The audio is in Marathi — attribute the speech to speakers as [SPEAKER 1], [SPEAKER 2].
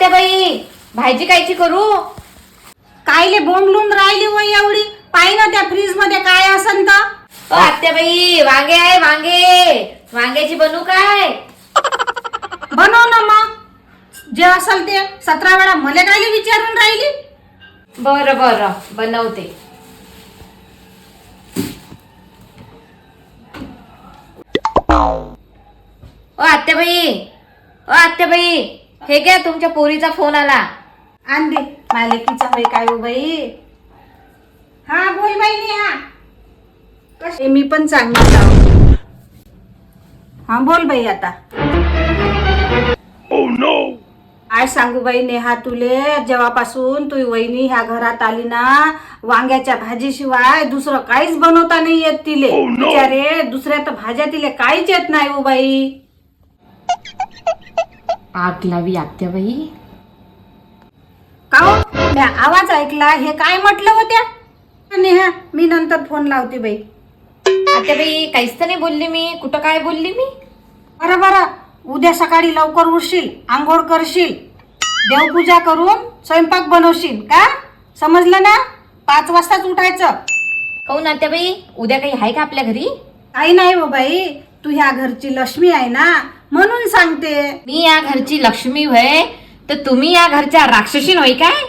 [SPEAKER 1] आत्याबाई भाजी कायची करू?
[SPEAKER 2] कायले बोंबलून राहिली वय एवढी? पाय ना त्या फ्रीज मध्ये काय असन तर.
[SPEAKER 1] आत्याबाई वांगे आहे वांगे, वांग्याची बनवू काय?
[SPEAKER 2] बनव ना मग, जे असल ते. 17 वेळा मला कायले विचारून राहिली?
[SPEAKER 1] बरं बरं बनवते. आत्याबाई हे घ्या, तुमच्या पोरीचा फोन आला.
[SPEAKER 2] आण दे मालकीचा बाई. काय हो बाई? हा बोल बाई नेहा. कशी मी पण चांगली जाऊ. हा बोल बाई आता. काय सांगू बाई नेहा तुले, जेव्हापासून तू वहिनी ह्या घरात आली ना, वांग्याच्या भाजीशिवाय दुसरं काहीच बनवता नाही येत तिले. बिचारे दुसऱ्या तर भाज्या तिले काहीच येत नाही हो बाई.
[SPEAKER 1] आग लावी आत्याबाई.
[SPEAKER 2] का हो? मी आवाज ऐकला, हे काय म्हटलं होत्या? नेहा मी नंतर फोन लावते बाई.
[SPEAKER 1] आत्याबाई काहीच तर नाही बोलली मी. कुठं काय बोलली मी?
[SPEAKER 2] बरं बरं, उद्या सकाळी लवकर उठशील, आंघोळ करशील, देवपूजा करून स्वयंपाक बनवशील का? समजलं ना? 5 वाजताच उठायचं.
[SPEAKER 1] काहून आत्याबाई, उद्या काही आहे का आपल्या घरी?
[SPEAKER 2] काही नाही हो बाई, तू ह्या घरची लक्ष्मी आहे ना, म्हणून सांगते.
[SPEAKER 1] मी या घरची लक्ष्मी होय तर तुम्ही या घरच्या राक्षसीन होय काय?